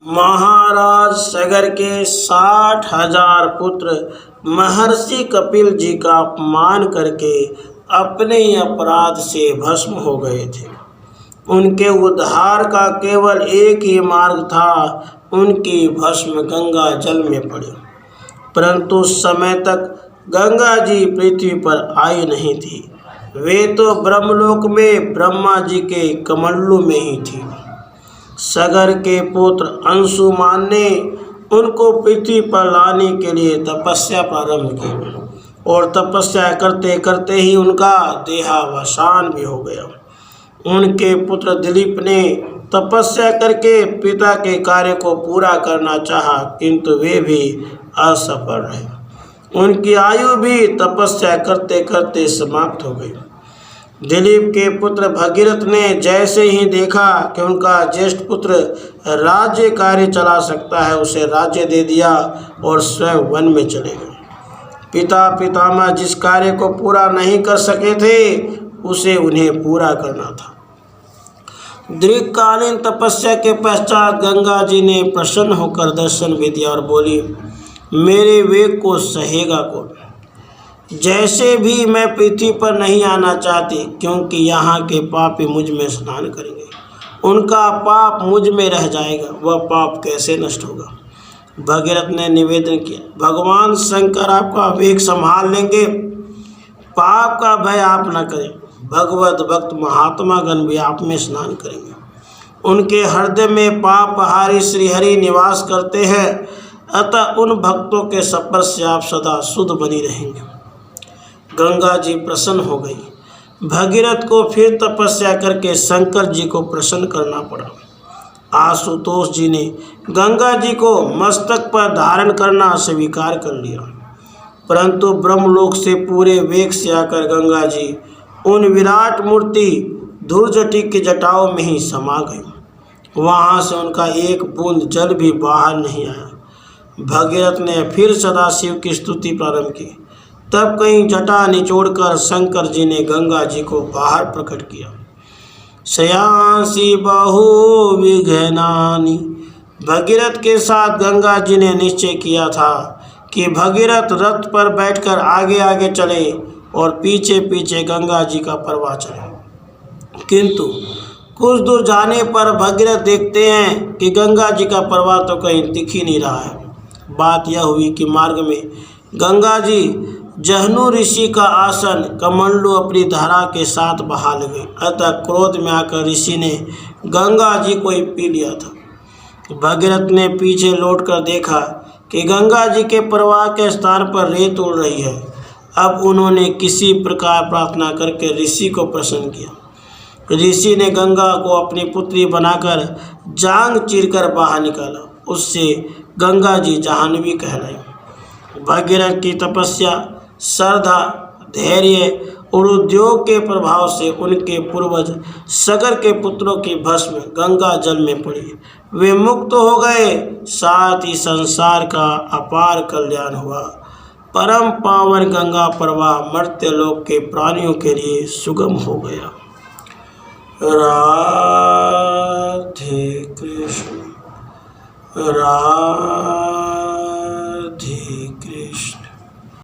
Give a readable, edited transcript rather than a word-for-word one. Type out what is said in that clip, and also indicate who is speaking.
Speaker 1: महाराज सगर के 60,000 पुत्र महर्षि कपिल जी का अपमान करके अपने ही अपराध से भस्म हो गए थे। उनके उद्धार का केवल एक ही मार्ग था, उनकी भस्म गंगा जल में पड़ी। परंतु उस समय तक गंगा जी पृथ्वी पर आई नहीं थी। वे तो ब्रह्मलोक में ब्रह्मा जी के कमंडलू में ही थी। सगर के पुत्र अंशुमान ने उनको पृथ्वी पर लाने के लिए तपस्या प्रारंभ की और तपस्या करते करते ही उनका देहावसान भी हो गया। उनके पुत्र दिलीप ने तपस्या करके पिता के कार्य को पूरा करना चाहा, किंतु वे भी असफल रहे। उनकी आयु भी तपस्या करते करते समाप्त हो गई। दिलीप के पुत्र भगीरथ ने जैसे ही देखा कि उनका ज्येष्ठ पुत्र राज्य कार्य चला सकता है, उसे राज्य दे दिया और स्वयं वन में चले गए। पितामह जिस कार्य को पूरा नहीं कर सके थे, उसे उन्हें पूरा करना था। दीर्घकालीन तपस्या के पश्चात गंगा जी ने प्रसन्न होकर दर्शन भी दिया और बोली, मेरे वेग को सहेगा कौन? जैसे भी मैं पृथ्वी पर नहीं आना चाहती, क्योंकि यहाँ के पापी मुझ में स्नान करेंगे। उनका पाप मुझ में रह जाएगा, वह पाप कैसे नष्ट होगा? भगीरथ ने निवेदन किया, भगवान शंकर आपका वेग संभाल लेंगे, पाप का भय आप न करें। भगवत भक्त महात्मा गण भी आप में स्नान करेंगे। उनके हृदय में पापहारी श्रीहरि निवास करते हैं, अतः उन भक्तों के स्पर्श से आप सदा शुद्ध बनी रहेंगे। गंगा जी प्रसन्न हो गई। भगीरथ को फिर तपस्या करके शंकर जी को प्रसन्न करना पड़ा। आशुतोष जी ने गंगा जी को मस्तक पर धारण करना स्वीकार कर लिया, परंतु ब्रह्मलोक से पूरे वेग से आकर गंगा जी उन विराट मूर्ति धूर्जटी की जटाओं में ही समा गई। वहाँ से उनका एक बूंद जल भी बाहर नहीं आया। भगीरथ ने फिर सदाशिव की स्तुति प्रारंभ की। तब कहीं जटा निचोड़कर शंकर जी ने गंगा जी को बाहर प्रकट किया। शयांसी बहु विघ्नानि, भगीरथ के साथ गंगा जी ने निश्चय किया था कि भगीरथ रथ पर बैठकर आगे आगे चले और पीछे पीछे गंगा जी का परवाह चले। किंतु कुछ दूर जाने पर भगीरथ देखते हैं कि गंगा जी का परवाह तो कहीं दिख ही नहीं रहा है। बात यह हुई कि मार्ग में गंगा जी जहनु ऋषि का आसन कमंडलू अपनी धारा के साथ बहा ले गई। अतः क्रोध में आकर ऋषि ने गंगा जी को ही पी लिया था। भगीरथ ने पीछे लौटकर देखा कि गंगा जी के प्रवाह के स्थान पर रेत उड़ रही है। अब उन्होंने किसी प्रकार प्रार्थना करके ऋषि को प्रसन्न किया। ऋषि ने गंगा को अपनी पुत्री बनाकर जांग चीरकर बाहर निकाला। उससे गंगा जी जाह्नवी कहलाई। भगीरथ की तपस्या, श्रद्धा, धैर्य और उद्योग के प्रभाव से उनके पूर्वज सगर के पुत्रों की भस्म गंगा जल में पड़ी। वे मुक्त हो गए, साथ ही संसार का अपार कल्याण हुआ। परम पावन गंगा प्रवाह मर्त्य लोक के प्राणियों के लिए सुगम हो गया। राधे कृष्ण राधे।